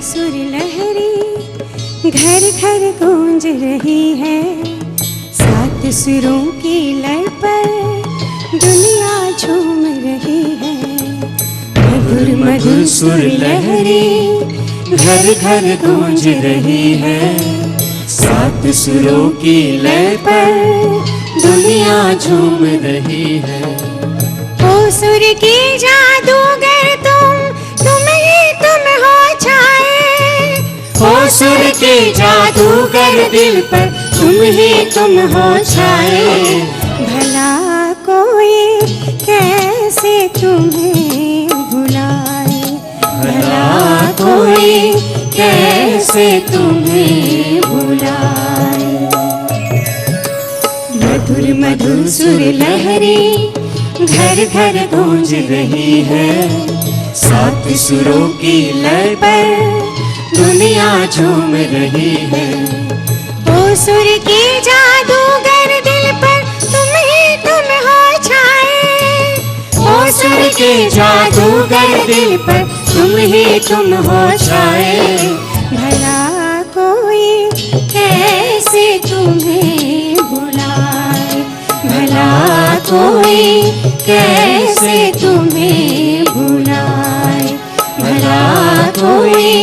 सुर लहरी घर घर गूंज रही है, सात सुरों की लय पर दुनिया झूम रही है। मधुर मधुर सुर लहरी घर घर गूंज रही है, सात सुरों की लय पर दुनिया झूम रही है। ओ सुर की जादूगर तुम ही तुम हो छाए। ओ सुर के जादूगर दिल पर तुम ही तुम हो छाए। भला कोई कैसे तुम्हें भुलाए, भला कोई कैसे तुम्हें भुलाए। मधुर मधुर सुर लहरी घर घर गूंज रही है, सात सुरों की लय पर दुनिया झूम रही है। ओ सुर की जादूगर दिल पर तुम ही तुम हो छाए। ओ सुर के जादूगर दिल पर तुम ही तुम हो छाए। भला कोई कैसे तुम्हें भुलाए, भला कोई कैसे तुम्हें भुलाए। भला कोई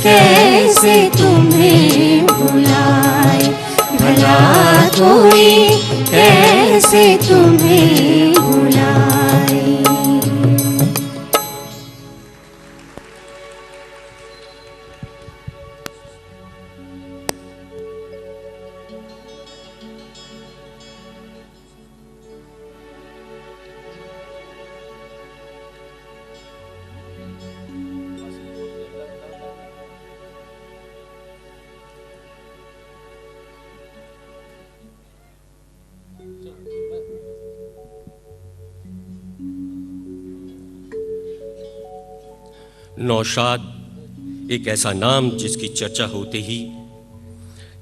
कैसे तुम्हें भुलाए। भला कोई कैसे तुम्हें भुलाए। नौशाद एक ऐसा नाम जिसकी चर्चा होते ही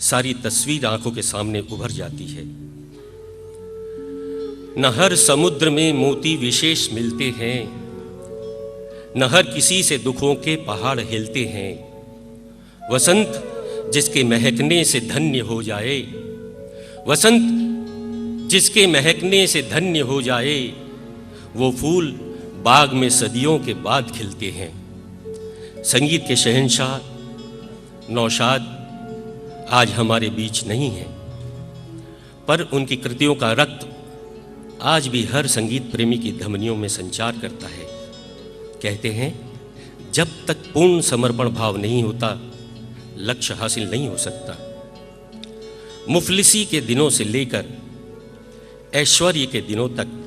सारी तस्वीर आंखों के सामने उभर जाती है। न हर समुद्र में मोती विशेष मिलते हैं, न हर किसी से दुखों के पहाड़ हिलते हैं। वसंत जिसके महकने से धन्य हो जाए, वसंत जिसके महकने से धन्य हो जाए, वो फूल बाग में सदियों के बाद खिलते हैं। संगीत के शहंशाह नौशाद आज हमारे बीच नहीं है, पर उनकी कृतियों का रक्त आज भी हर संगीत प्रेमी की धमनियों में संचार करता है। कहते हैं जब तक पूर्ण समर्पण भाव नहीं होता, लक्ष्य हासिल नहीं हो सकता। मुफलिसी के दिनों से लेकर ऐश्वर्य के दिनों तक,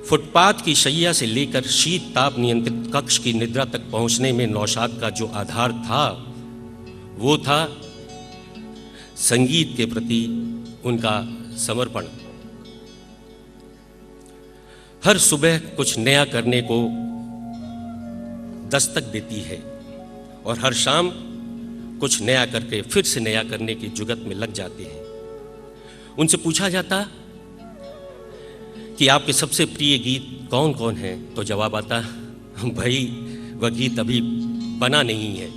फुटपाथ की शैया से लेकर शीत ताप नियंत्रित कक्ष की निद्रा तक पहुंचने में नौशाद का जो आधार था, वो था संगीत के प्रति उनका समर्पण। हर सुबह कुछ नया करने को दस्तक देती है और हर शाम कुछ नया करके फिर से नया करने की जुगत में लग जाते हैं। उनसे पूछा जाता कि आपके सबसे प्रिय गीत कौन कौन हैं, तो जवाब आता, भाई वह गीत अभी बना नहीं है।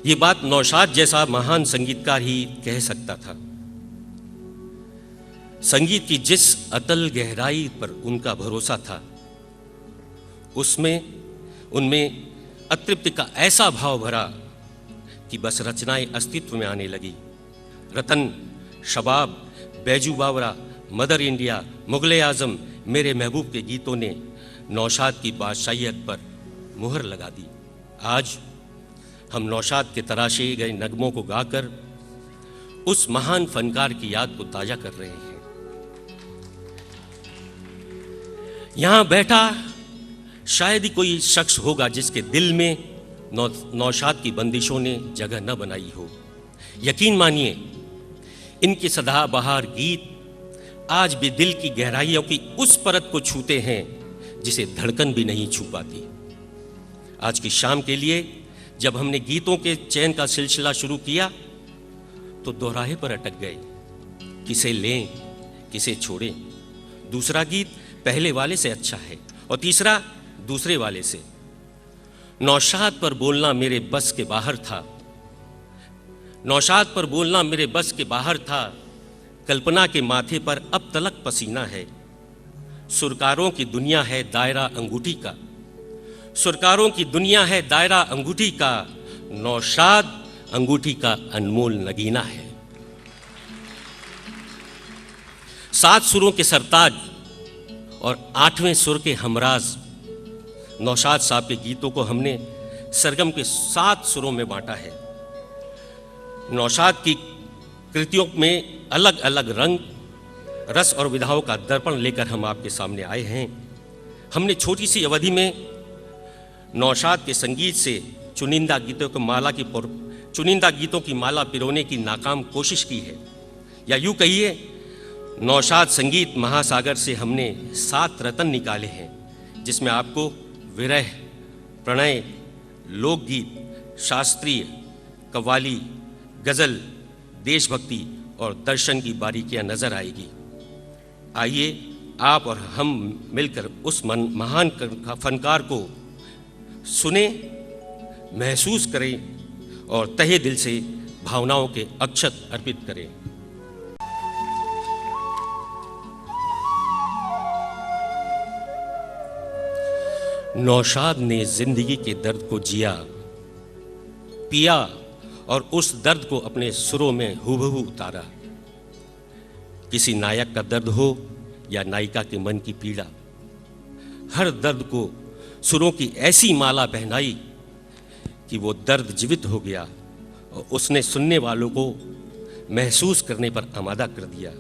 ये बात नौशाद जैसा महान संगीतकार ही कह सकता था। संगीत की जिस अतल गहराई पर उनका भरोसा था, उनमें अतृप्ति का ऐसा भाव भरा कि बस रचनाएं अस्तित्व में आने लगी। रतन, शबाब, बैजू बावरा, मदर इंडिया, मुगले आजम, मेरे महबूब के गीतों ने नौशाद की बादशाहियत पर मुहर लगा दी। आज हम नौशाद के तराशे गए नगमों को गाकर उस महान फनकार की याद को ताजा कर रहे हैं। यहां बैठा शायद ही कोई शख्स होगा जिसके दिल में नौशाद की बंदिशों ने जगह न बनाई हो। यकीन मानिए, इनके सदाबहार गीत आज भी दिल की गहराइयों की उस परत को छूते हैं जिसे धड़कन भी नहीं छू पाती। आज की शाम के लिए जब हमने गीतों के चयन का सिलसिला शुरू किया तो दोहराहे पर अटक गए। किसे लें, किसे छोड़ें। दूसरा गीत पहले वाले से अच्छा है और तीसरा दूसरे वाले से। नौशाद पर बोलना मेरे बस के बाहर था, नौशाद पर बोलना मेरे बस के बाहर था। कल्पना के माथे पर अब तलक पसीना है। सुरकारों की दुनिया है दायरा अंगूठी का, सुरकारों की दुनिया है दायरा अंगूठी का। नौशाद अंगूठी का अनमोल नगीना है। 7 सुरों के सरताज और 8वें सुर के हमराज नौशाद साहब के गीतों को हमने सरगम के 7 सुरों में बांटा है। नौशाद की कृतियों में अलग अलग रंग, रस और विधाओं का दर्पण लेकर हम आपके सामने आए हैं। हमने छोटी सी अवधि में नौशाद के संगीत से चुनिंदा गीतों की माला पिरोने की नाकाम कोशिश की है, या यूँ कहिए नौशाद संगीत महासागर से हमने 7 रत्न निकाले हैं, जिसमें आपको विरह, प्रणय, लोकगीत, शास्त्रीय, कव्वाली, गज़ल, देशभक्ति और दर्शन की बारीकियां नजर आएगी। आइए आप और हम मिलकर उस महान फनकार को सुने, महसूस करें और तहे दिल से भावनाओं के अक्षत अर्पित करें। नौशाद ने जिंदगी के दर्द को जिया, पिया और उस दर्द को अपने सुरों में हूबहू उतारा। किसी नायक का दर्द हो या नायिका के मन की पीड़ा, हर दर्द को सुरों की ऐसी माला पहनाई कि वो दर्द जीवित हो गया और उसने सुनने वालों को महसूस करने पर आमादा कर दिया।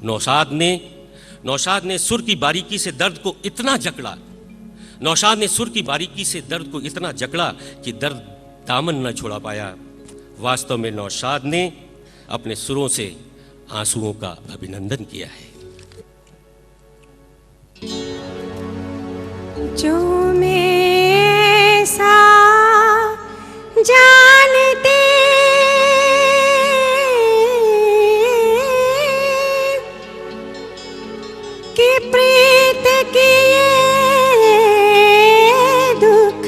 नौशाद ने सुर की बारीकी से दर्द को इतना जकड़ा, नौशाद ने सुर की बारीकी से दर्द को इतना जकड़ा कि दर्द दामन न छोड़ा पाया। वास्तव में नौशाद ने अपने सुरों से आंसुओं का अभिनंदन किया है। जो मैं सा जानते कि प्रीत के दुख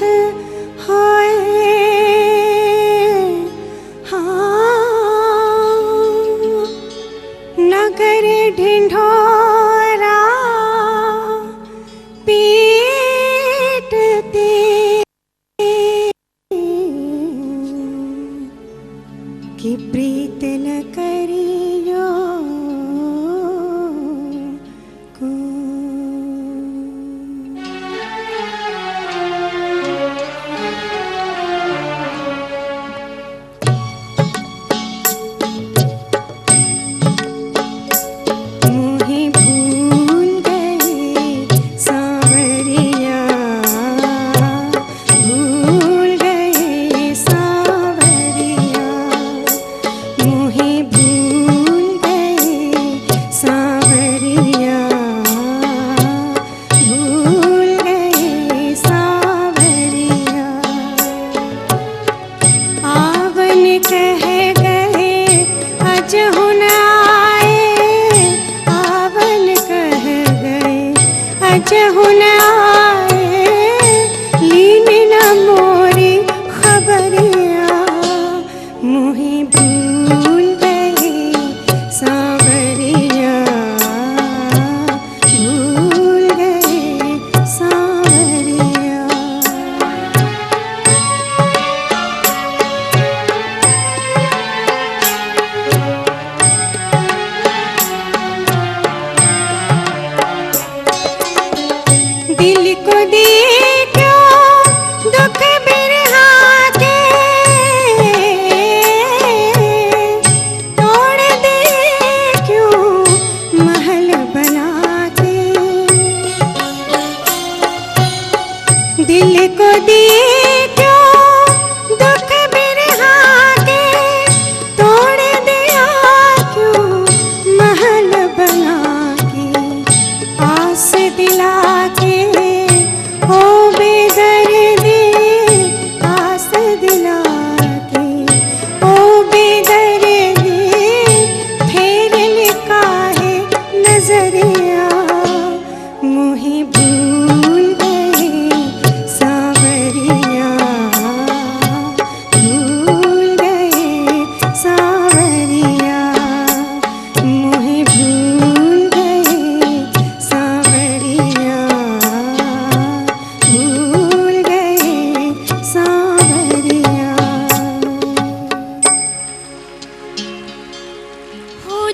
होए, हाँ नगर ढिंढोरा पीटते कि प्रीत न करियो को। मुझे भूल गए सांवरिया, भूल गए सांवरिया, मुझे भूल गए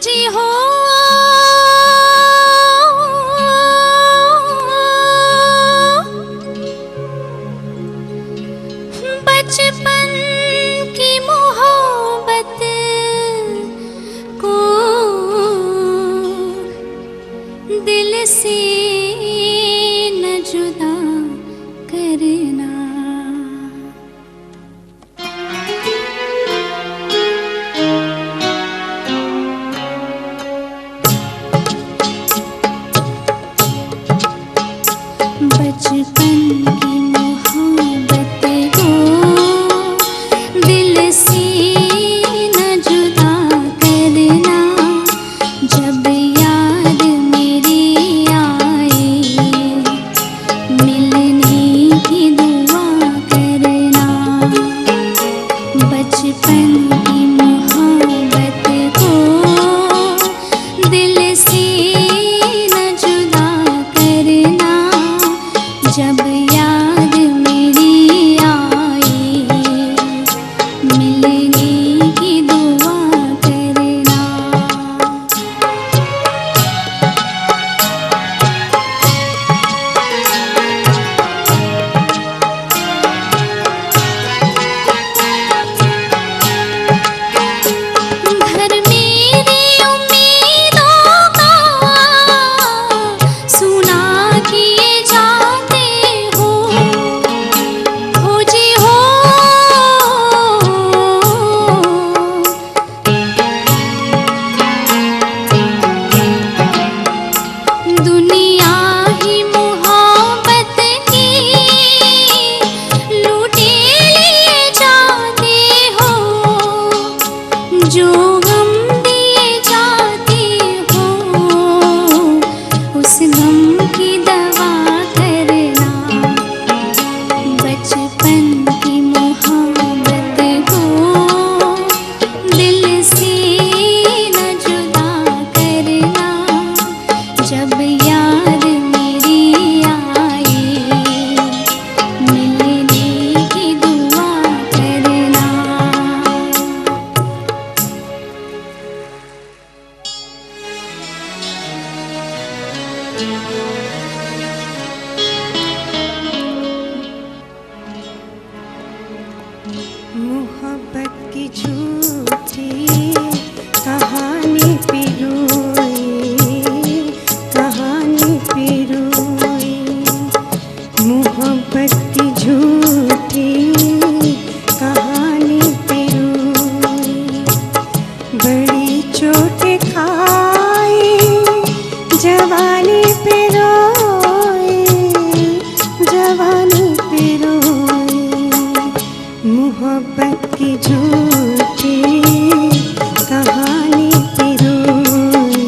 खोजी हो बचपन की मोहब्बत को दिल से न जुदा करना। बचपन की मोहब्बत को दिल से न जुदा करना। जब याद मेरी आए मिलने की दुआ करना। बचपन की मोहब्बत को दिल से न जुदा करना। जब याद मेरी आए मिलने की दुआ करना। घर मेरी उम्मीदों का सुना किए जाते हो। खोजी हो दुनिया ही मोहब्बत की लूटे लिए जाते हो। जो गम दिए जाते हो उस गम की दवा करना। बचपन की मोहब्बत को दिल से न जुदा करना। जब याद मेरी आए मिलने की दुआ करना। मोहब्बत की झूठी कहानी पे रोई, कहानी पे रोई। मोहब्बत की झूठी कहानी पे रोई। बड़ी चोट खाई जवानी पे रोई, जवानी पे रोई। मोहब्बत की झूठी कहानी पे रोई,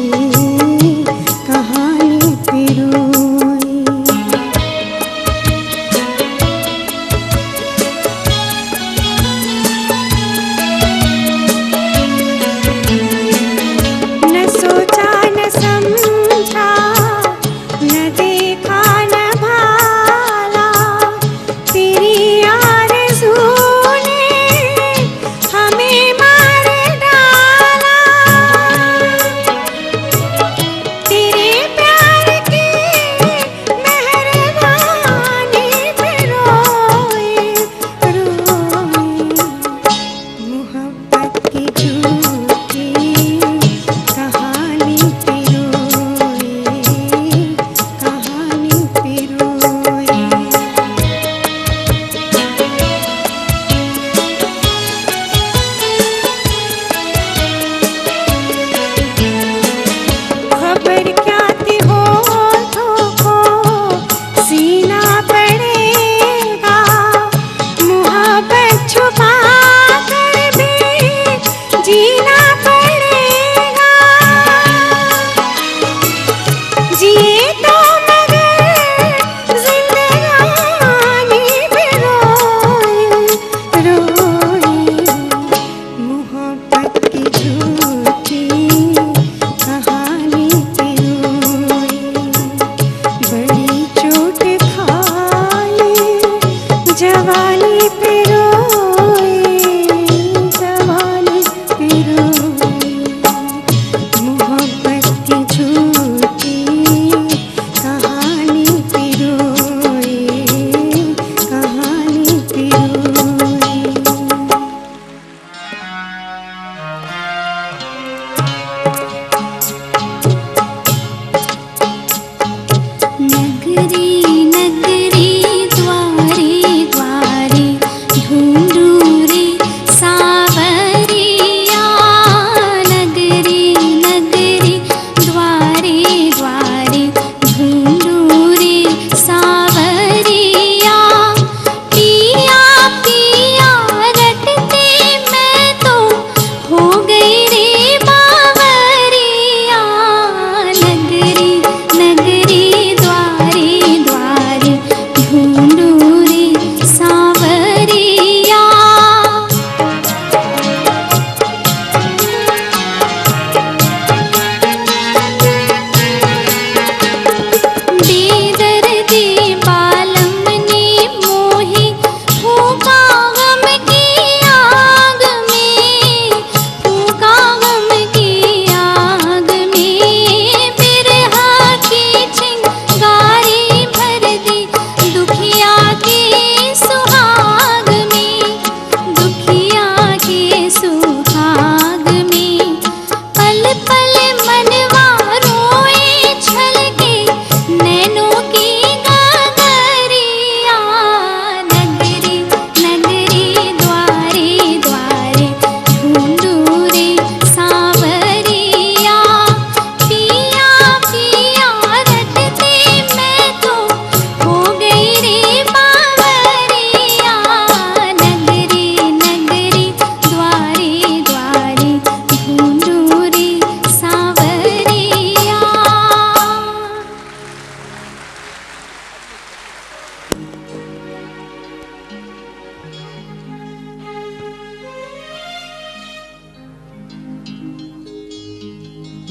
कहानी पे रोई। न सोचा न समझा न देखा न भाला। तेरी आरज़ू ने हमें मार डाला।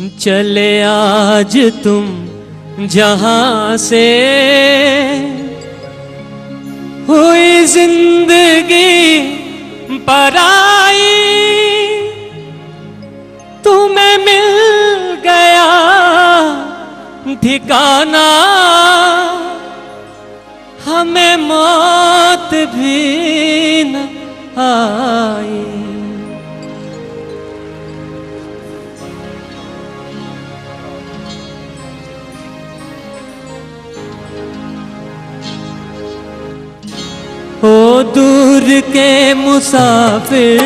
चले आज तुम जहां से, हुई जिंदगी पराई, तुम्हें मिल गया ठिकाना, हमें मौत भी न आई। ओ दूर के मुसाफिर,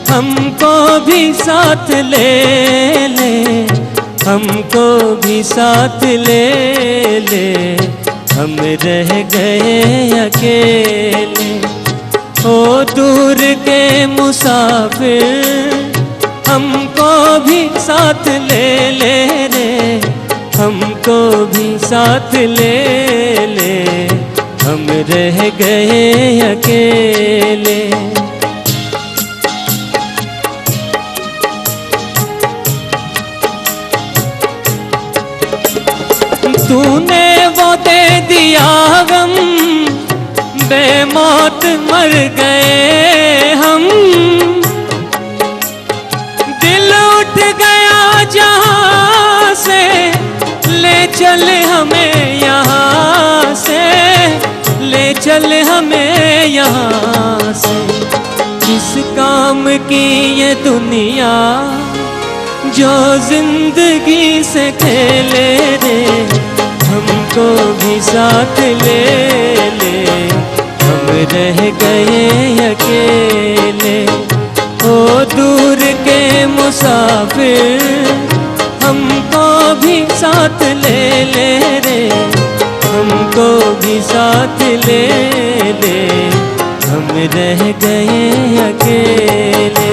हमको भी साथ ले ले, हमको भी साथ ले ले, हम रह गए अकेले। ओ दूर के मुसाफिर, हमको भी साथ ले ले रे, हमको भी साथ ले ले, हम रह गए अकेले। तूने वो दे दिया गम, बेमौत मर गए हम, दिल उठ गया जहां से, ले चल हमें यहाँ से, ले चल हमें यहाँ से। किस काम की ये दुनिया जो जिंदगी से खेले रे, हमको भी साथ ले ले, हम रह गए अकेले। ओ दूर के मुसाफिर, हमको भी साथ ले ले रे, हमको भी साथ ले ले, हम रह गए अकेले।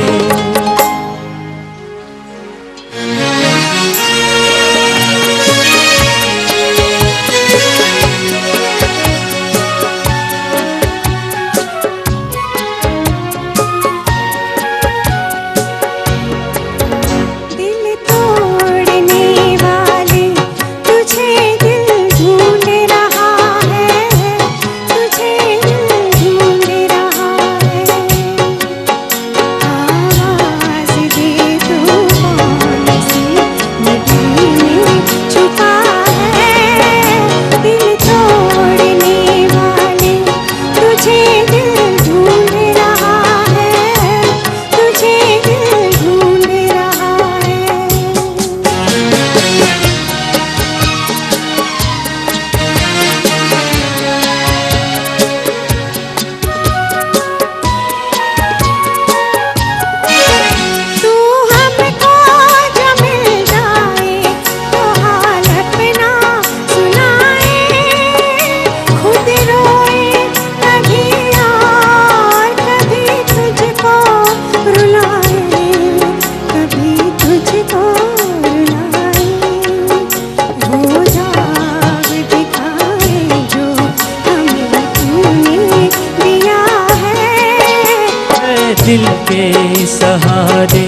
दिल के सहारे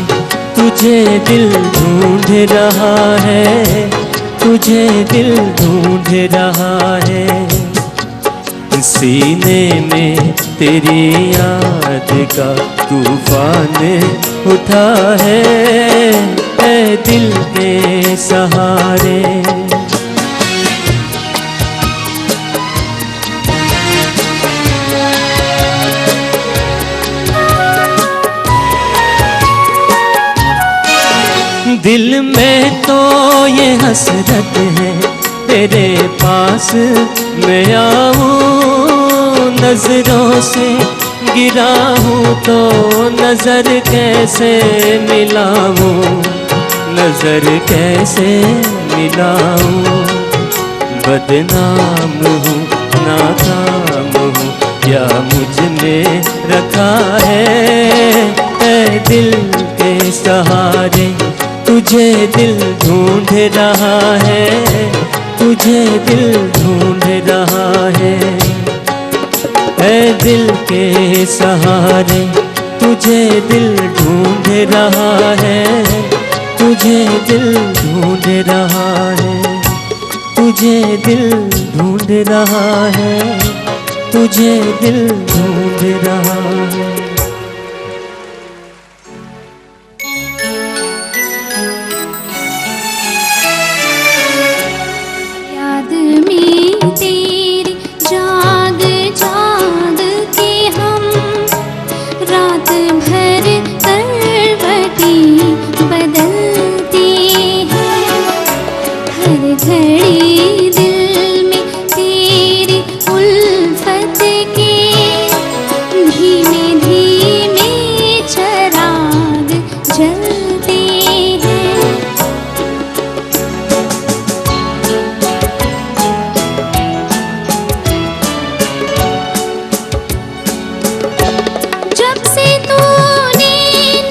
तुझे दिल ढूंढ रहा है, तुझे दिल ढूंढ रहा है। सीने में तेरी याद का तूफान उठा है, ऐ दिल के सहारे। दिल में तो ये हसरत है तेरे पास मैं आऊं, नजरों से गिरा हूँ तो नजर कैसे मिलाऊं, नजर कैसे मिलाऊं। बदनाम हूँ नाकाम हूँ क्या मुझ में रखा है, ऐ दिल के सहारे तुझे दिल ढूंढ रहा है, तुझे दिल ढूंढ रहा है। ऐ दिल के सहारे तुझे दिल ढूंढ रहा है, तुझे तुझे दिल ढूंढ रहा है, तुझे दिल ढूंढ रहा है, तुझे दिल ढूंढ रहा है। याद में तेरी जाग जाग के हम रात भर करवटें बदलते हैं। हर घड़ी दिल में तेरी उल्फत के धीमे धीमे चिराग जलते हैं। जब से तूने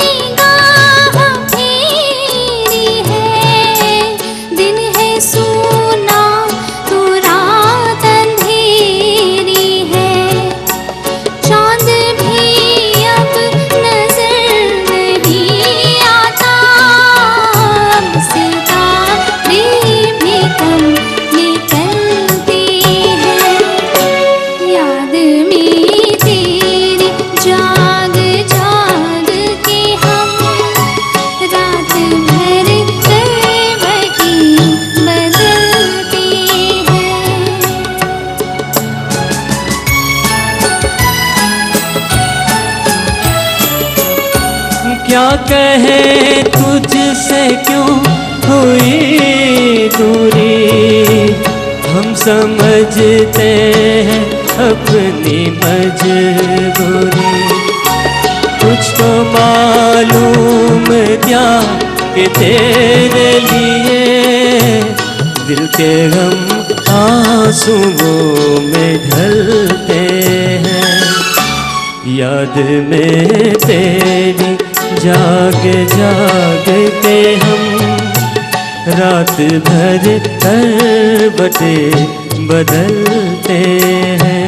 निगाह फेरी है, दिन है सोना तो रात अंधेरी है। चांद भी अब नजर नहीं आता, अब सितारे भी कम निकलते हैं। याद में तेरी जाग जाग के हम रात भर करवटें बदलते हैं। क्या कहे तुझसे क्यों हुई दूरी, हम समझते हैं अपनी मजबूरी। तुझको मालूम क्या कि तेरे लिए दिल के गम आंसुओं में ढलते हैं। याद में तेरी जाग जाग के हम रात भर करवटें बदलते हैं।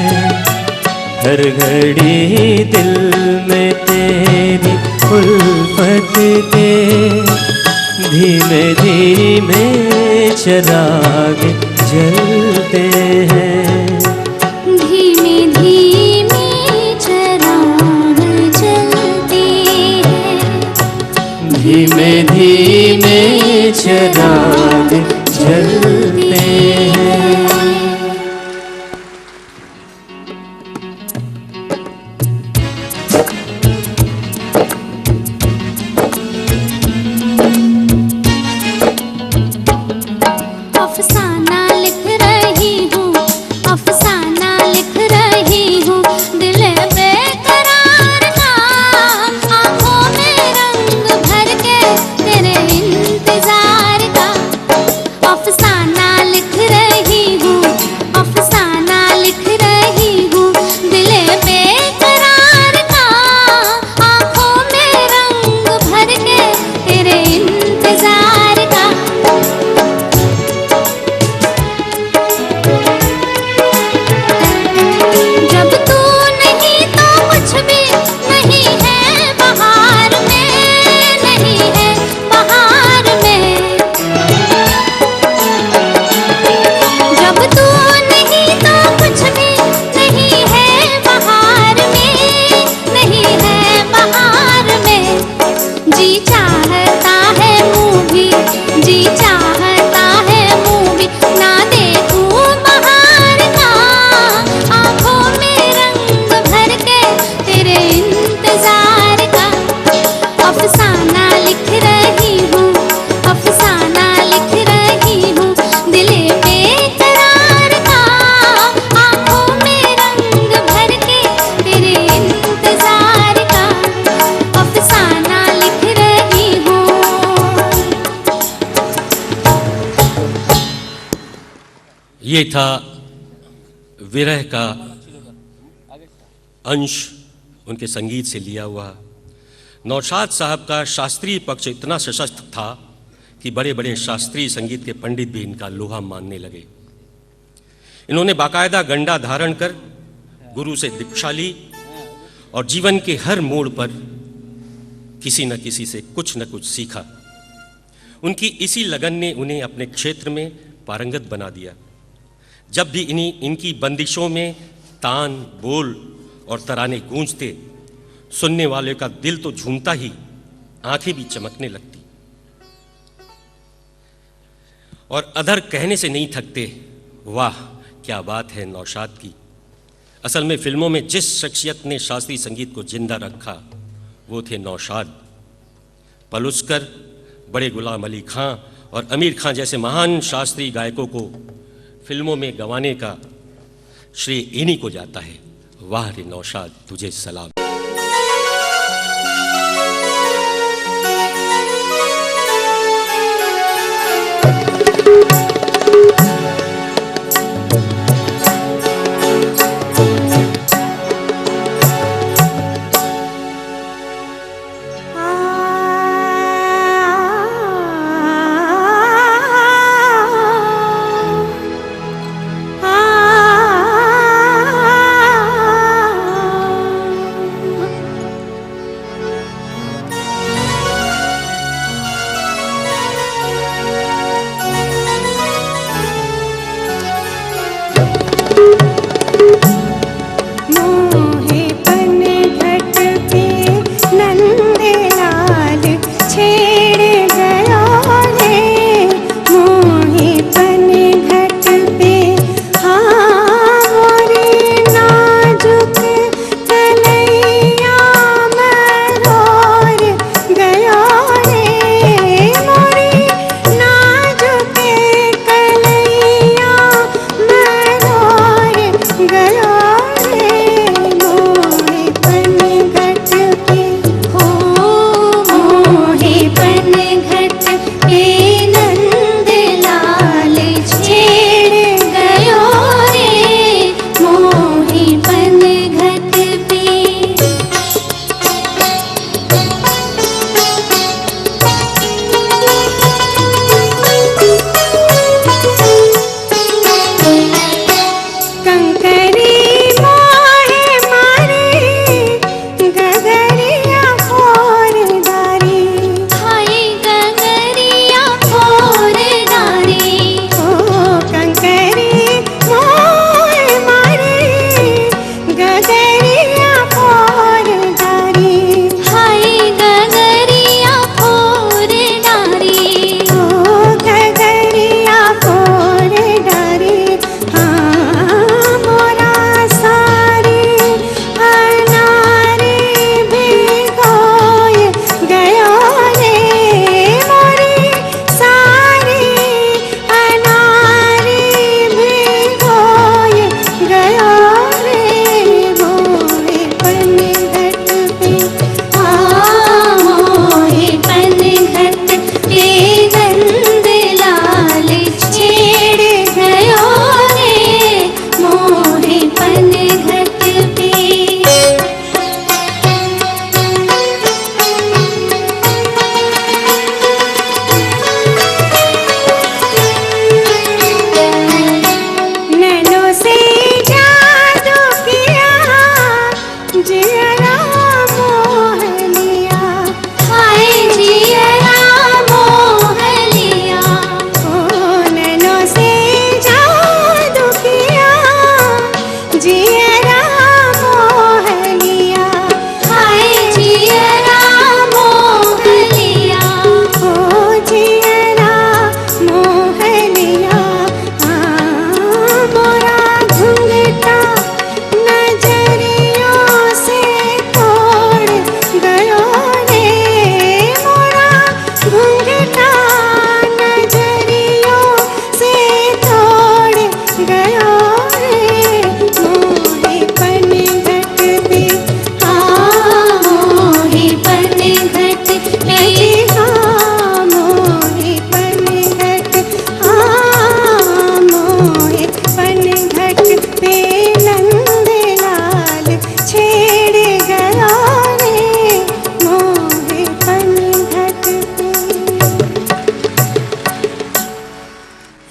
हर घड़ी दिल में तेरी उल्फत के धीमे धीमे चिराग जलते हैं। धीमे धीमे चिराग जलते हैं। धीमे धीमे चिराग जलते हैं। अफसाना लिख रही हूँ, अफसाना लिख रही हूँ, दिल बेकरार का। आँखों में रंग भर के तेरे इंतजार का। अफसाना लिख रही हूँ, अफसाना लिख रही हूँ, दिल बेकरार का। आँखों में रंग भर के तेरे इंतजार का। जब तू नहीं तो कुछ भी नहीं है बहार में, नहीं है बहार में। जब तू नहीं तो कुछ भी नहीं है बहार में, नहीं है बहार में। जी चाहता है मुँह भी, जी चाहता है मुँह भी ना देखूं बहार का। आँखों में रंग भर के तेरे इंतजार का। अफसाना लिख रही हूँ, अफसाना लिख रही हूँ, दिल बेकरार का। आँखों में रंग भर के तेरे इंतजार का। अफसाना लिख रही हूँ। ये था विरह का अंश उनके संगीत से लिया हुआ। नौशाद साहब का शास्त्रीय पक्ष इतना सशक्त था कि बड़े बड़े शास्त्रीय संगीत के पंडित भी इनका लोहा मानने लगे। इन्होंने बाकायदा गंडा धारण कर गुरु से दीक्षा ली और जीवन के हर मोड़ पर किसी न किसी से कुछ न कुछ सीखा। उनकी इसी लगन ने उन्हें अपने क्षेत्र में पारंगत बना दिया। जब भी इनकी बंदिशों में तान, बोल और तराने गूंजते, सुनने वाले का दिल तो झूमता ही, आंखें भी चमकने लगती। और अधर कहने से नहीं थकते, वाह क्या बात है नौशाद की। असल में फिल्मों में जिस शख्सियत ने शास्त्रीय संगीत को जिंदा रखा वो थे नौशाद। पलुस्कर, बड़े गुलाम अली खां और आमिर खां जैसे महान शास्त्रीय गायकों को फिल्मों में गंवाने का श्रेय इन्हीं को जाता है। वाह रे नौशाद, तुझे सलाम।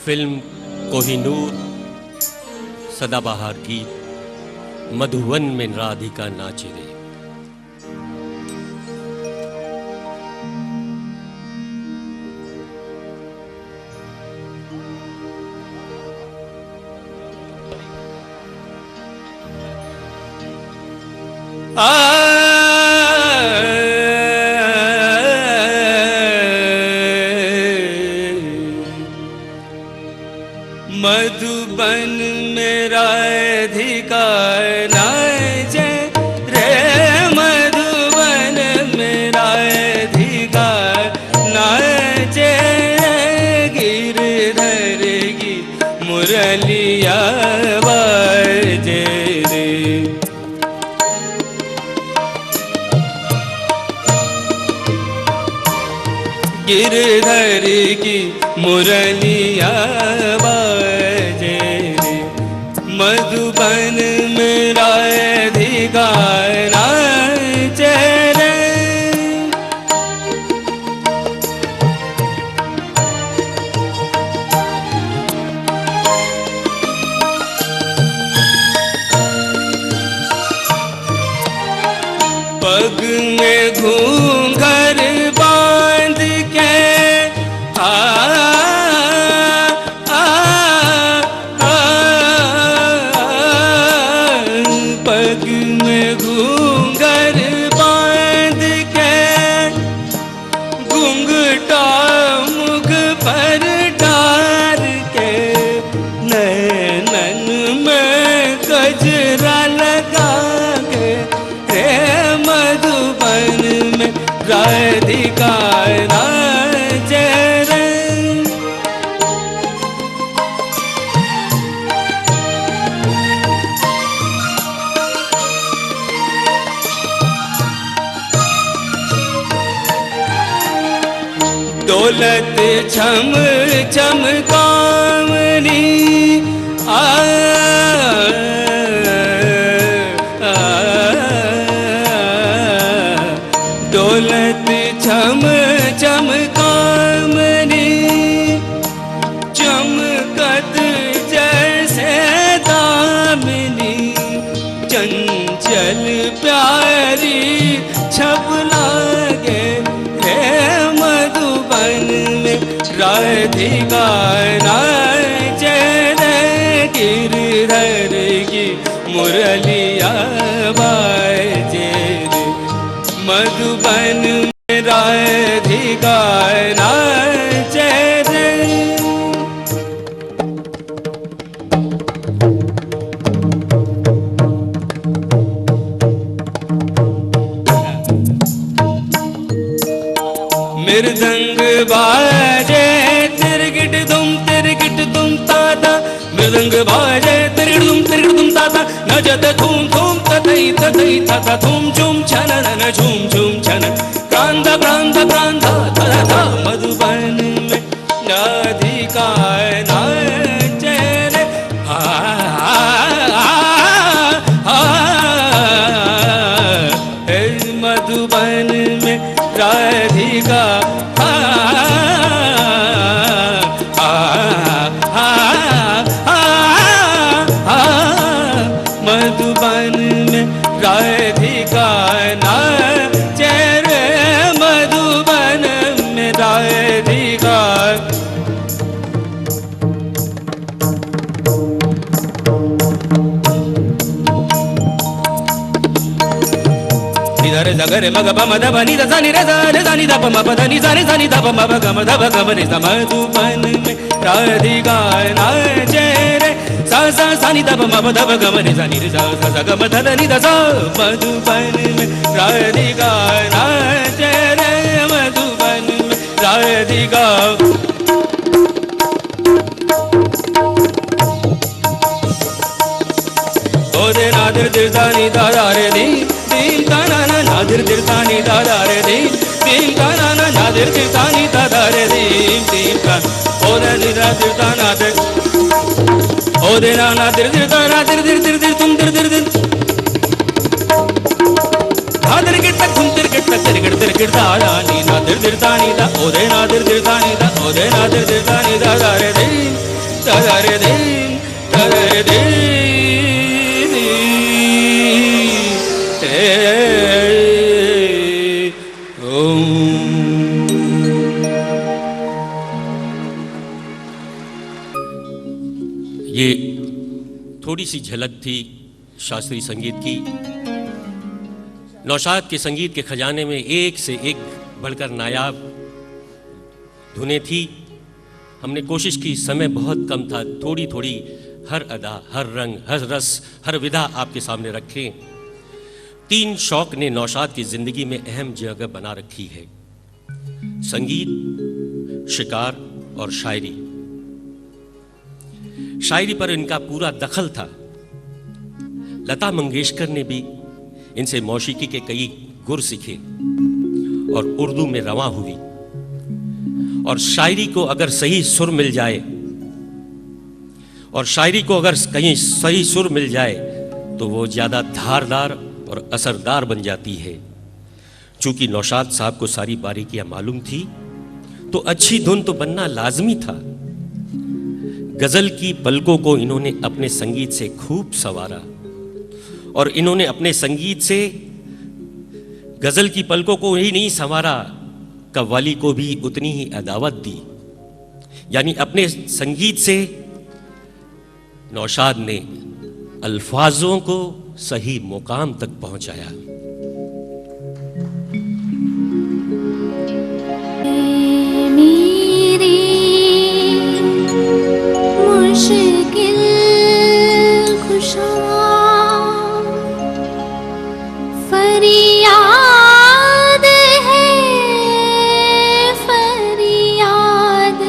फिल्म कोहिनूर, सदाबहार गीत मधुवन में राधिका नाचे रे। मधुबन मेरा अधिकार नाचे रे, मधुबन मेरा अधिकार नाचे रे, गिरधर की मुरलिया बाजे रे। गिरधर की मुरलिया बाजे रे, मधुबन मेरा अधिकार नाचे रे। पग में घूंघर बांध के पग में घूंघर बांध के, घूंघटा मुख पर डार के, नैनन में गजरा लगा के रे, मधुबन में राधिका नाचे रे। दौलत छम छम कामनी दौलत छम छम कामनी, चमकत जैसे दामिनी, चंचल प्यारी छप लागे हे, मधुबन में राधिका नाचे रे, गिरधर की मुरलिया बाजे रे, मधुबन में राधिका नाचे रे। मृदंग बाजे तिरगिट दुम ताता, मृदंग बाजे तिरगिट दुम ताता, नजत धूम धूम ततई ततई तता, धूम झूम छनन झूम झूम छनन, प्रांत प्रांत प्रांत धा धा, मधुबन में राधिका नाचे रे। मधुबन में राधिका मधुबन में राधिका नाचे रे, मधुबन में राधिका। रे जगरे मग प मद बनी द नी रे द नी द प म प द नी द प म प ग म द प ग म रे, मधुबन में राधिका नाचे रे, सा सा सा नी द प म प द प ग म रे, सा नी रे सा सा सा ग म ध द नी द सा, मधुबन में राधिका नाचे रे, मधुबन में राधिका। ओ दे नादिर दिरदानी दादा रे दी, दीम ताना ना नादिर दिरदानी दादा रे दी, दीम ताना ना नादिर दिरदानी दादा रे दीम दीम का, ओ दे निरा दिरदाना दे, ओ दे ना नादिर दिरदाना दिर दिर दिर दिर तुम दिर दिर दिर, नादिर गिरता तुम दिर गिरता दिर गिर दिर गिर दादा नी नादिर दिरदानी दा, ओ दे नादिर दिरदानी दा, ओ दे नादिर दिरदानी दादा रे दीम दादा रे दीम दादा रे दीम। ये थोड़ी सी झलक थी शास्त्रीय संगीत की, नौशाद के संगीत के खजाने में एक से एक बढ़कर नायाब धुनें थी। हमने कोशिश की, समय बहुत कम था, थोड़ी थोड़ी हर अदा, हर रंग, हर रस, हर विधा आपके सामने रखें। 3 शौक ने नौशाद की जिंदगी में अहम जगह बना रखी है: संगीत, शिकार और शायरी। शायरी पर इनका पूरा दखल था। लता मंगेशकर ने भी इनसे मौसीकी के कई गुर सीखे और उर्दू में रवा हुई। और शायरी को अगर सही सुर मिल जाए कहीं सही सुर मिल जाए तो वो ज़्यादा धारदार और असरदार बन जाती है। चूंकि नौशाद साहब को सारी बारीकियां मालूम थी तो अच्छी धुन तो बनना लाजमी था। गजल की पलकों को इन्होंने अपने संगीत से खूब संवारा और इन्होंने अपने संगीत से गजल की पलकों को ही नहीं संवारा, कव्वाली को भी उतनी ही अदावत दी। यानी अपने संगीत से नौशाद ने अल्फाजों को सही मुकाम तक पहुंचाया। मेरी मुश्किल खुशा फरियाद है, फरियाद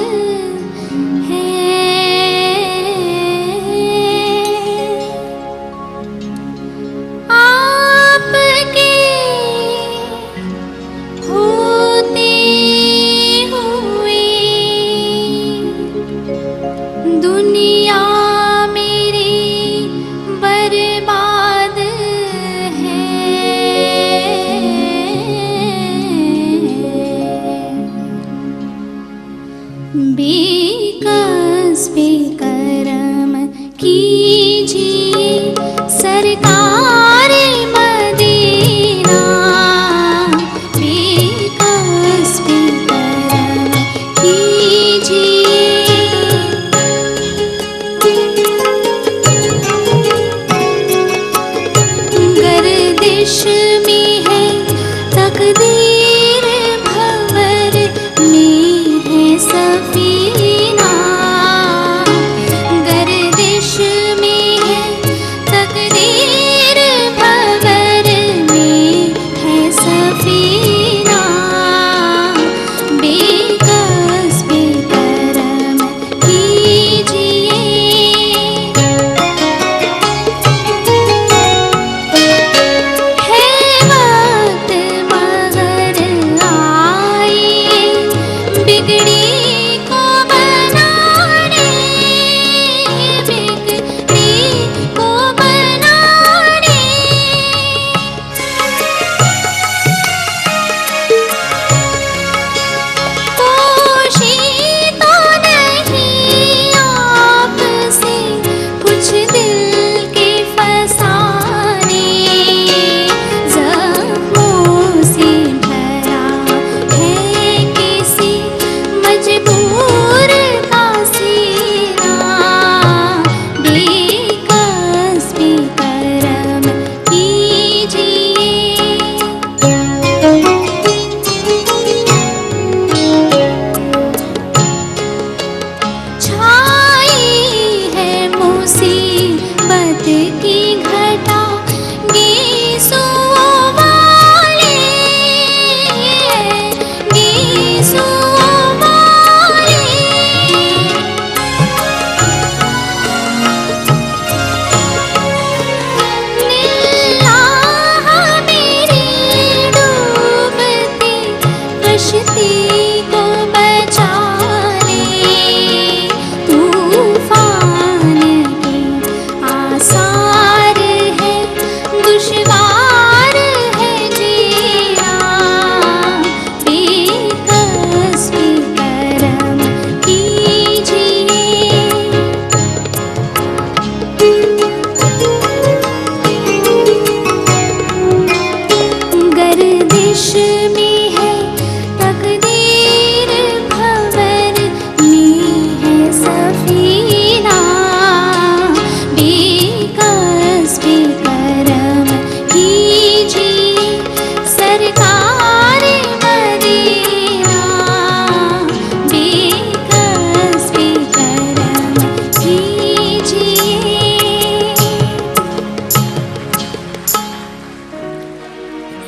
है। आपके होते हुए दुनिया मेरी बर्बाद है। बेकस बेकरम कीजिए सरकार मदीना, बेकस बेकरम कीजिए। गर्दिश में है तकदीर, भंवर में है सफीना।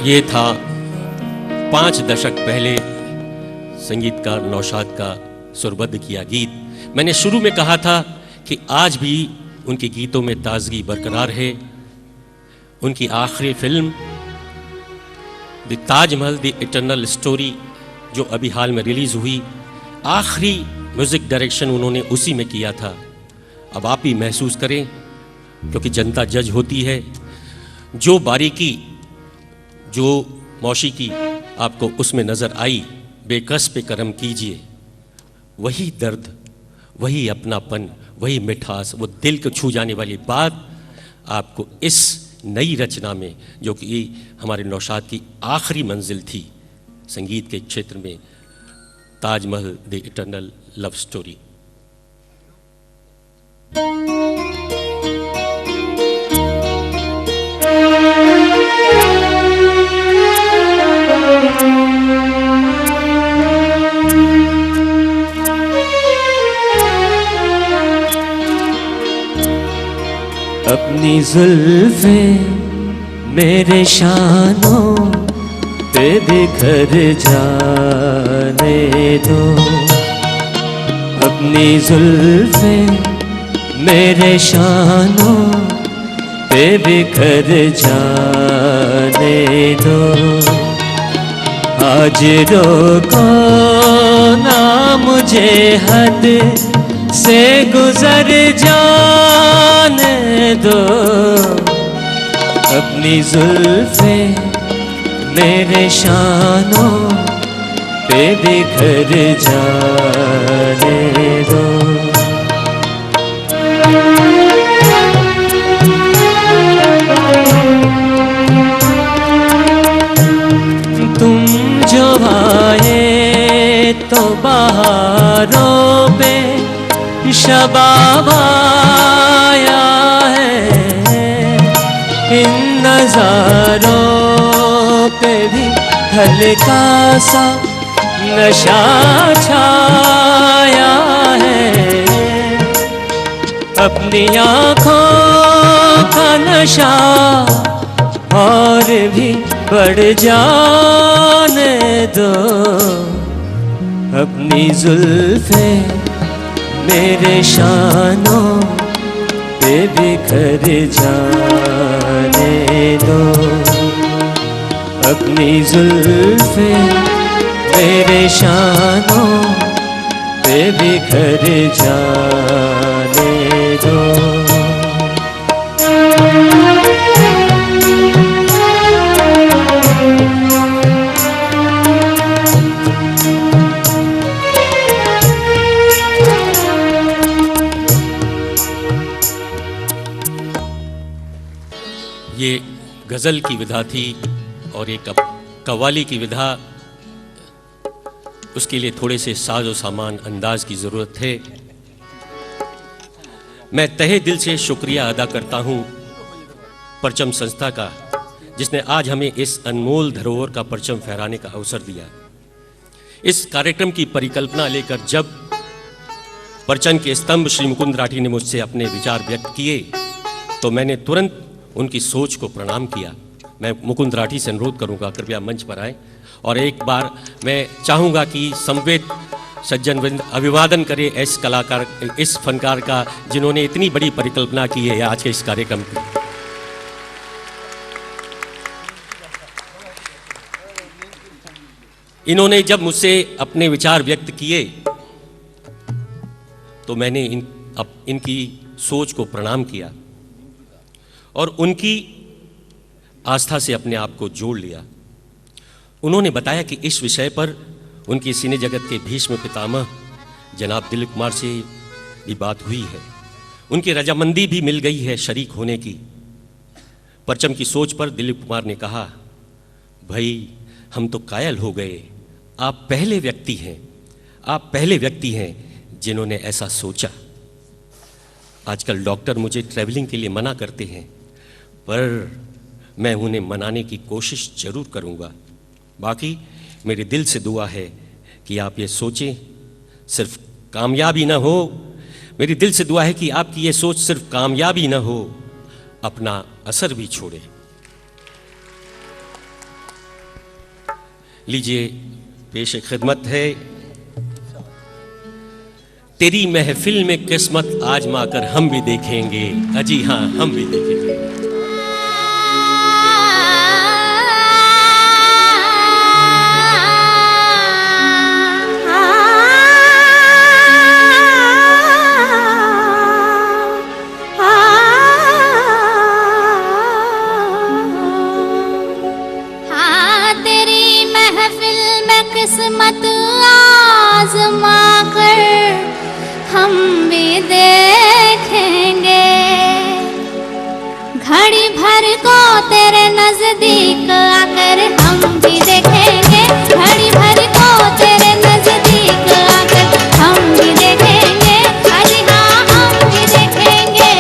ये था 5 दशक पहले संगीतकार नौशाद का सुरबद्ध किया गीत। मैंने शुरू में कहा था कि आज भी उनके गीतों में ताजगी बरकरार है। उनकी आखिरी film the Taj Mahal the eternal story जो अभी हाल में रिलीज हुई, आखिरी म्यूजिक डायरेक्शन उन्होंने उसी में किया था। अब आप भी महसूस करें, क्योंकि जनता जज होती है। जो बारीकी, जो मौसीकी आपको उसमें नजर आई, बेकस पे करम कीजिए। वही दर्द, वही अपनापन, वही मिठास, वो दिल को छू जाने वाली बात आपको इस नई रचना में, जो कि हमारे नौशाद की आखिरी मंजिल थी संगीत के क्षेत्र में, Taj Mahal the eternal love story. अपनी जुल्फे मेरे शानों पे बिखर जाने दो, अपनी जुल्फे मेरे शानों पे बिखर जाने दो। आज रोको ना मुझे हद से गुजर जाने दो, अपनी जुल्फे मेरे शानों पे बिखर जाने दो। तुम जो आए तो बहारों पे शबाब आया है, इन नजारों पे भी हल्का सा नशा छाया है। अपनी आँखों का नशा और भी बढ़ जाने दो, अपनी जुल्फे मेरे शानों पे बिखर जाने दो, अपनी जुल्फे मेरे शानों पे बिखर जाने दो। ये गज़ल की विधा थी और एक कव्वाली की विधा, उसके लिए थोड़े से साजो सामान अंदाज की ज़रूरत है। मैं तहे दिल से शुक्रिया अदा करता हूँ परचम संस्था का, जिसने आज हमें इस अनमोल धरोहर का परचम फहराने का अवसर दिया। इस कार्यक्रम की परिकल्पना लेकर जब परचम के स्तंभ श्री मुकुंद राठी ने मुझसे अपने विचार व्यक्त किए, तो मैंने तुरंत उनकी सोच को प्रणाम किया। मैं मुकुंद राठी से अनुरोध करूंगा कृपया मंच पर आए, और एक बार मैं चाहूँगा कि संवेद सज्जनवृंद अभिवादन करे इस कलाकार, इस फनकार का, जिन्होंने इतनी बड़ी परिकल्पना की है आज के इस कार्यक्रम की। इन्होंने जब मुझसे अपने विचार व्यक्त किए तो मैंने इनकी सोच को प्रणाम किया और उनकी आस्था से अपने आप को जोड़ लिया। उन्होंने बताया कि इस विषय पर उनकी सिने जगत के भीष्म पितामह जनाब दिलीप कुमार से भी बात हुई है, उनकी रजामंदी भी मिल गई है शरीक होने की। परचम की सोच पर दिलीप कुमार ने कहा, भाई हम तो कायल हो गए, आप पहले व्यक्ति हैं, आप पहले व्यक्ति हैं जिन्होंने ऐसा सोचा। आजकल डॉक्टर मुझे ट्रैवलिंग के लिए मना करते हैं, पर मैं उन्हें मनाने की कोशिश जरूर करूंगा। बाकी मेरे दिल से दुआ है कि आप ये सोचें, सिर्फ कामयाबी ना हो, मेरी दिल से दुआ है कि आपकी ये सोच सिर्फ कामयाबी ना हो, अपना असर भी छोड़े। लीजिए पेश खिदमत है तेरी महफिल में किस्मत आजमा कर हम भी देखेंगे, अजी हाँ हम भी देखेंगे। किस्मत आज़मा कर हम भी देखेंगे, घड़ी भर को तेरे नजदीक आकर हम भी देखेंगे, घड़ी भर को तेरे नजदीक आकर हम भी देखेंगे, अजी हाँ हम भी देखेंगे।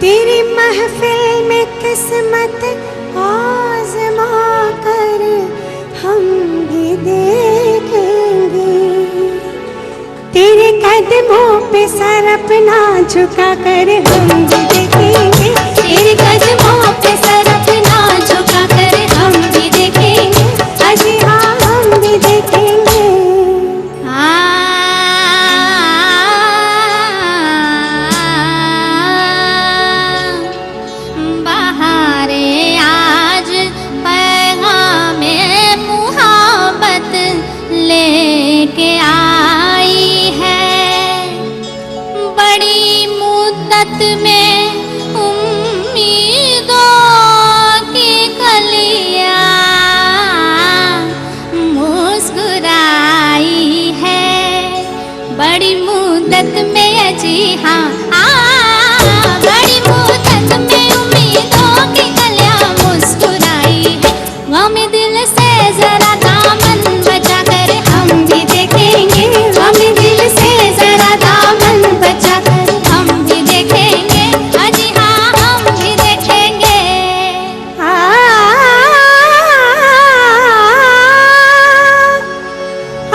तेरी महफिल में किस्मत आज़मा कर हम भी देखेंगे, तेरे कदमों पे सर अपना झुका कर हम भी देखेंगे, तेरे कदमों पे सर अपना झुका कर हम भी देखेंगे, अजी हाँ हम भी देखेंगे। बहारे आज पैगामे मुहब्बत लेके आई है, बड़ी मुद्दत में उम्मीदों की कलियां मुस्कुराई है, बड़ी मुद्दत में अजी हाँ बड़ी मुद्दत में उम्मीदों की कलियां मुस्कुराई है, गम दिल से जरा दामन बचा कर हम भी देखेंगे, गम दिल से जरा दामन बचा कर हम भी देखेंगे, अजी हाँ हम भी देखेंगे।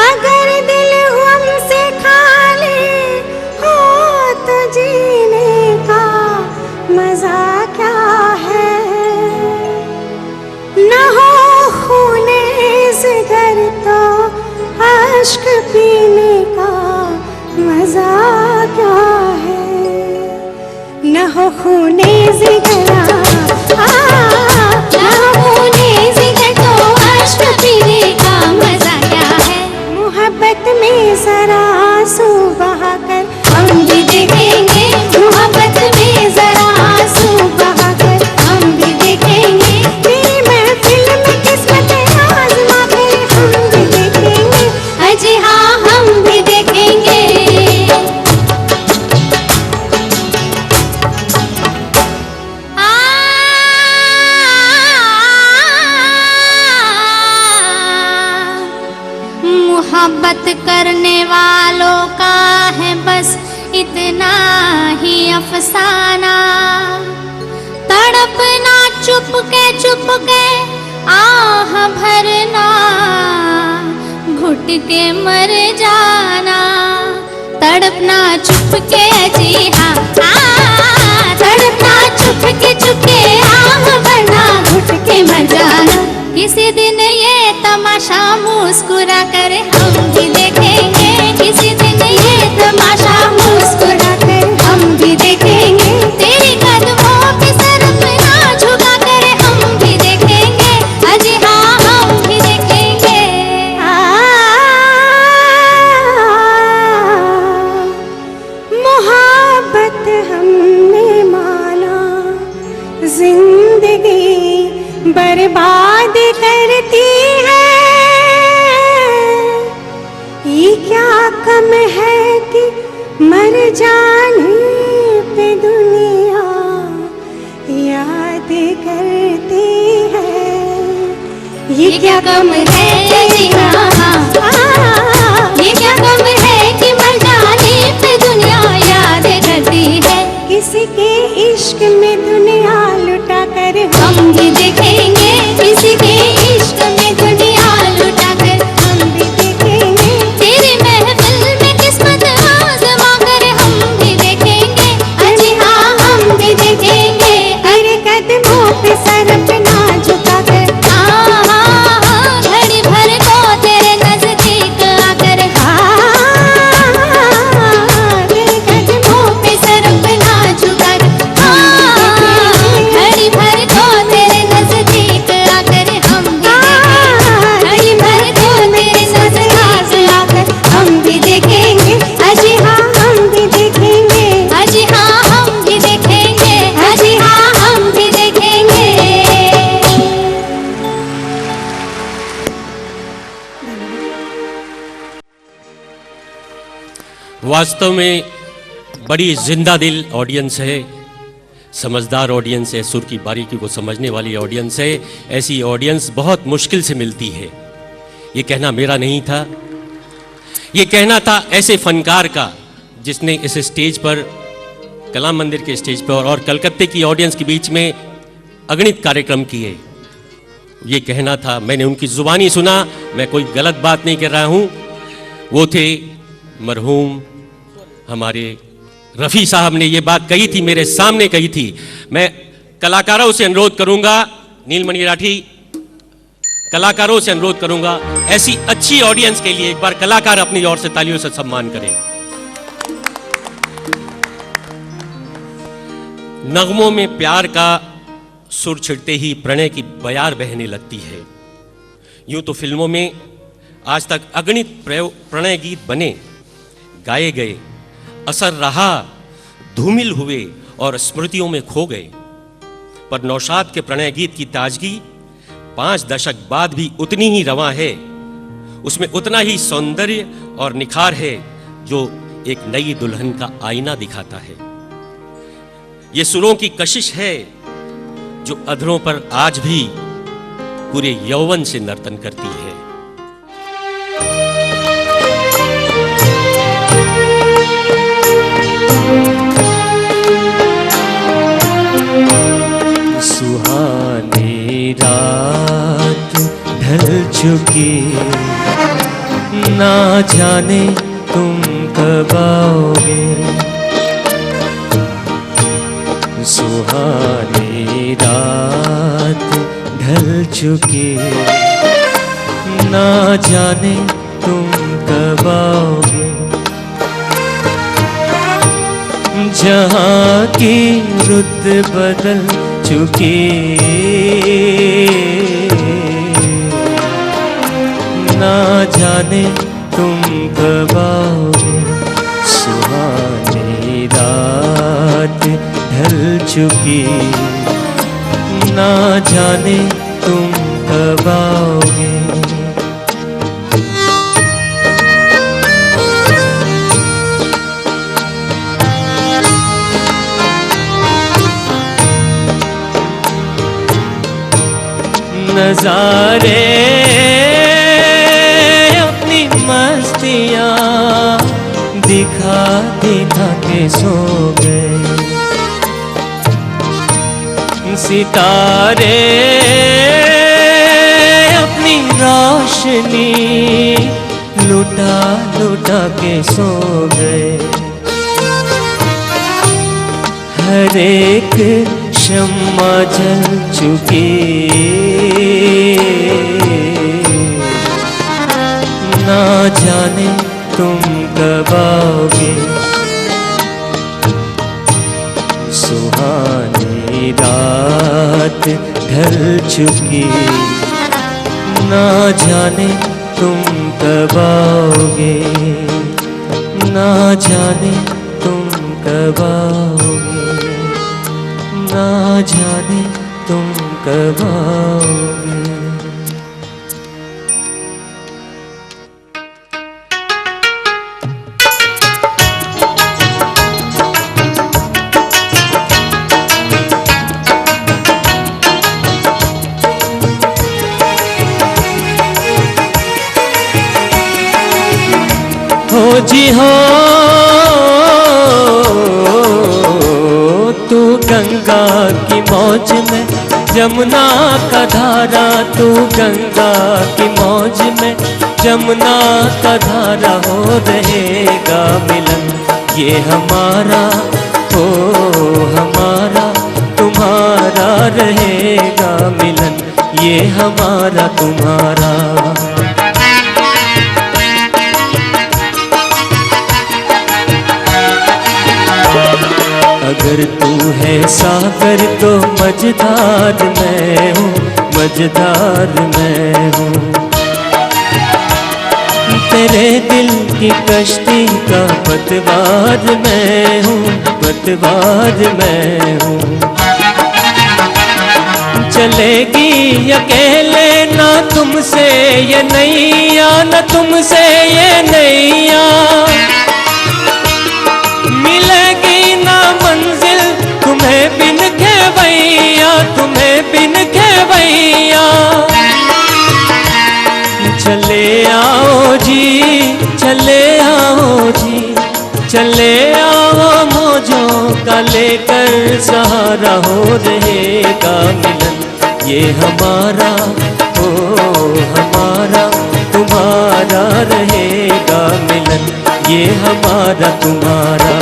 अगर दिल हमसे खाली हो तो जीने का मजा क्या है, न हो खूने जिगर तो अश्क पीने का मजा क्या है, न हो खूने जिगर ना होने जिगर तो अश्क पीने का मजा क्या है, मोहब्बत में जरा आंसू बहाकर हम भी देखेंगे, मोहब्बत में जरा आंसू बहाकर हम भी देखेंगे, तेरी महफिल में किस्मत आज़मा कर हम भी देखेंगे, अजी हाँ हम भी देखेंगे। मोहब्बत करने वालों का है बस इतना ही अफसाना, तड़पना चुप के आह भरना, घुट के मर जाना, तड़पना चुप के जी हाँ तड़पना चुप के आह भरना, घुट के मर जाना, किसी दिन ये तमाशा मुस्कुरा कर हम भी देखेंगे, किसी दिन ये तमाशा मुस्कुरा कर हम भी देखेंगे, तेरे कदमों पे सर अपना झुका कर हम भी देखेंगे, अजी हाँ हम भी देखेंगे। मोहब्बत हमने माना जिंदगी बर्बाद करती है, ये क्या कम है कि मर जाने पे दुनिया याद करती है, ये क्या कम है जी हाँ ये क्या कम है कि मर जाने पे दुनिया याद करती है, किसी के इश्क में दुनिया लुटा कर हम भी देखेंगे, किसी के इश्क में दुनिया लुटा कर हम भी देखेंगे, तेरी महफिल में किस्मत आज़मा कर हम भी देखेंगे, अजी हाँ वास्तव में बड़ी जिंदा दिल ऑडियंस है, समझदार ऑडियंस है, सुर की बारीकी को समझने वाली ऑडियंस है। ऐसी ऑडियंस बहुत मुश्किल से मिलती है। ये कहना मेरा नहीं था, ये कहना था ऐसे फनकार का जिसने इस स्टेज पर, कला मंदिर के स्टेज पर और कलकत्ते की ऑडियंस के बीच में अगणित कार्यक्रम किए। ये कहना था, मैंने उनकी जुबानी सुना, मैं कोई गलत बात नहीं कर रहा हूं। वो थे मरहूम हमारे रफ़ी साहब ने ये बात कही थी, मेरे सामने कही थी। मैं कलाकारों से अनुरोध करूंगा, नीलमणि राठी, कलाकारों से अनुरोध करूंगा, ऐसी अच्छी ऑडियंस के लिए एक बार कलाकार अपनी ओर से तालियों से सम्मान करें। नगमों में प्यार का सुर छिड़ते ही प्रणय की बयार बहने लगती है। यूं तो फिल्मों में आज तक अगणित प्रणय गीत बने, गाए गए, असर रहा, धूमिल हुए और स्मृतियों में खो गए। पर नौशाद के प्रणय गीत की ताजगी 5 दशक बाद भी उतनी ही रवां है। उसमें उतना ही सौंदर्य और निखार है जो एक नई दुल्हन का आईना दिखाता है। ये सुरों की कशिश है जो अधरों पर आज भी पूरे यौवन से नर्तन करती है। सुहानी रात ढल चुकी, ना जाने तुम कब आओगे। सुहानी रात ढल चुकी, ना जाने तुम कब आओगे। जहाँ की रुत बदल चुकी, ना जाने तुम कब आओगे। सुहानी रात ढल चुकी, ना जाने तुम कब आओगे। नजारे अपनी मस्तियाँ दिखा दिखा के सो गए। सितारे अपनी रोशनी लुटा लुटा के सो गए। हर एक शम्मा जल चुकी, ना जाने तुम कब आओगे। सुहानी रात ढल चुकी, ना जाने तुम कब आओगे। ना जाने तुम कब आओगे। ना जाने तुम कब आओगे। हो जी हो तू गंगा की मौज में, जमुना का धारा। तू गंगा की मौज में, जमुना का धारा। हो रहेगा मिलन ये हमारा, हो हमारा तुम्हारा। रहेगा मिलन ये हमारा तुम्हारा। अगर तू है सागर तो मझधार मैं हूँ, मझधार मैं हूँ। तेरे दिल की कश्ती का पतवार मैं हूँ, पतवार मैं हूँ। चलेगी अकेले ना तुमसे ये नैया, ना तुमसे ये नैया। बिन खेवैया। चले आओ जी, चले आओ जी, चले आओ मौजों का लेकर सहारा, हो रहेगा मिलन ये हमारा, ओ हमारा तुम्हारा रहेगा मिलन ये हमारा तुम्हारा।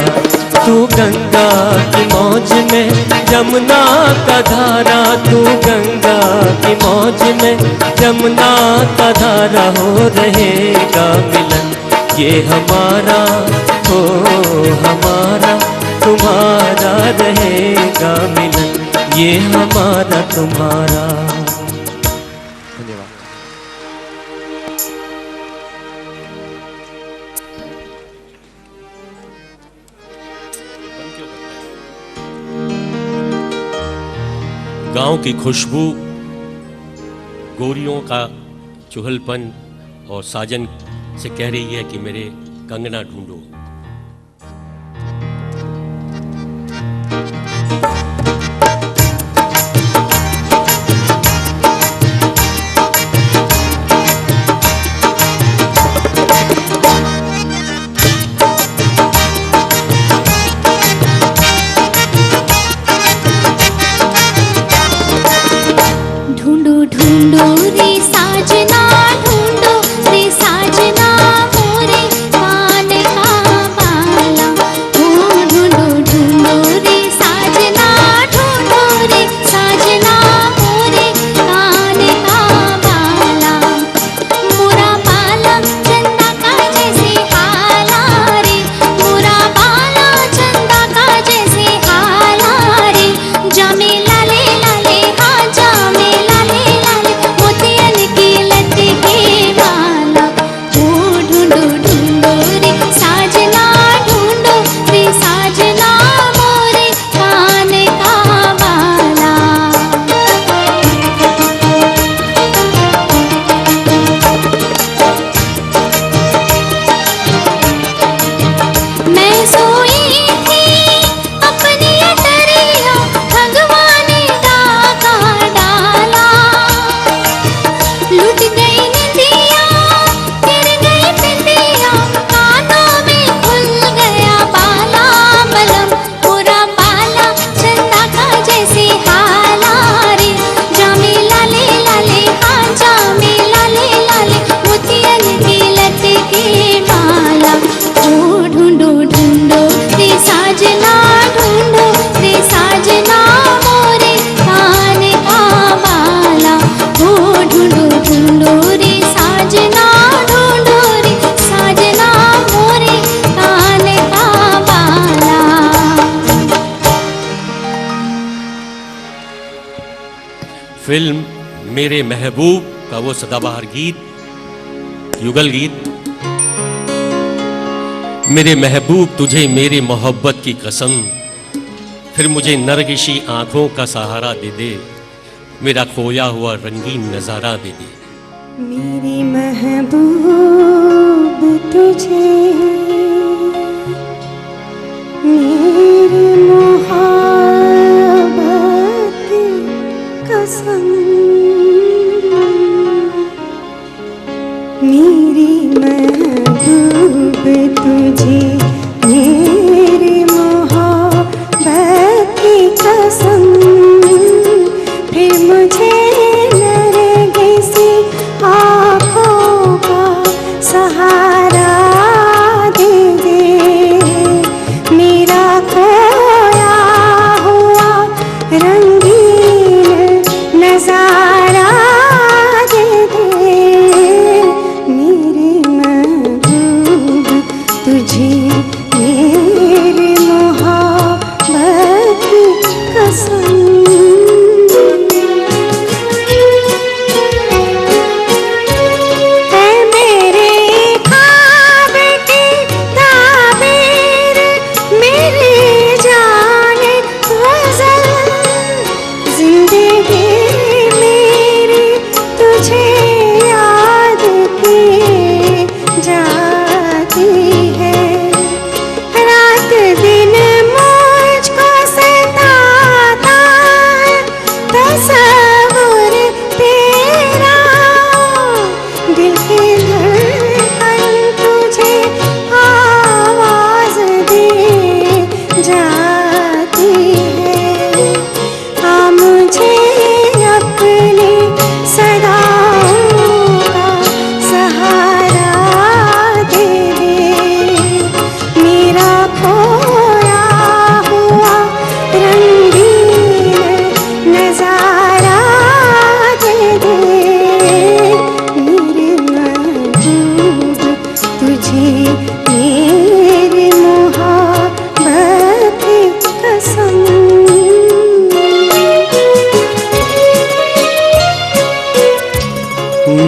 तू गंगा की मौज में जमुना का धारा, तू गंगा की मौज में जमुना का धारा, हो रहेगा मिलन ये हमारा, हो हमारा तुम्हारा रहेगा मिलन ये हमारा तुम्हारा। धन्यवाद। गांव की खुशबू, गोरियों का चुहलपन और साजन से कह रही है कि मेरे कंगना ढूंढो। ढूंढो ढूंढो रे साजना, ढूंढो रे साजना मोरे कान का बाला। ढूंढो ढूंढो रे साजना, ढूंढो रे साजना मोरे कान का बाला। मोरा बाला चंदा का जैसे हाला रे, मोरा बाला चंदा का जैसे हाला रे। जामे लाले लाले हाँ जामे लाले लाले, मोतियन की लत के माला। ओ ढूंढो ढूंढो रे साजना, ढूंढो रे साजना मोरे कान का बाला। मैं सोई थी अपनी अटरिया, भगवान डाका डाला। लुट गई निंदिया, गिर गई बिंदिया, कानों में खुल गया बाला। बलम पूरा बाला चंदा का जैसे हाला रे। जामे लाले लाले हाँ जामे लाले लाले, मोतियन की लत के माला। ओ ढूंढो ढूंढो रे साजना, ढूंढो रे साजना मोरे कान का बाला। ओ ढूंढो ढूंढो रे साजना, ढूंढो रे साजना मोरे कान का बाला। फिल्म मेरे महबूब का वो सदाबहार गीत, युगल गीत। मेरे महबूब तुझे मेरी मोहब्बत की कसम, फिर मुझे नरगिशी आंखों का सहारा दे दे, मेरा खोया हुआ रंगीन नजारा दे दे। मेरी महबूब तुझे मेरी मोहब्बत की कसम, मेरी महबूब तुझे मेरी मोहब्बत की कसम, फिर मुझे नरगिसी आँखों का सहारा दे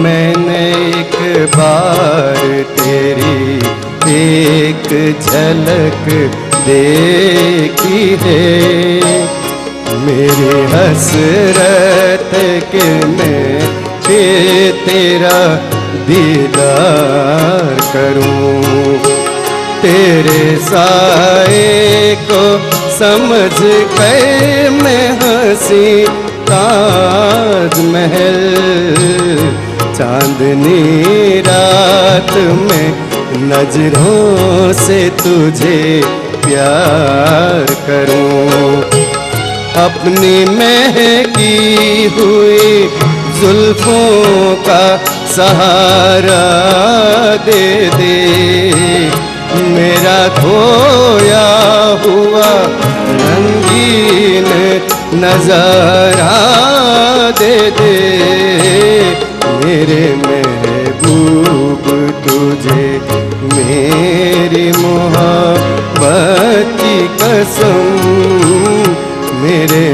मैंने एक बार तेरी एक झलक देखी है। मेरी हसरत के मैं तेरा दीदार करूं। तेरे साए को समझ कर मैं हंसी ताज महल चांदनी रात में नजरों से तुझे प्यार करूं। अपनी महकी हुई जुल्फों का सहारा दे दे। मेरा खोया हुआ रंगीन नजारा दे दे। मेरे महबूब तुझे मेरी मोहब्बत की कसम। मेरे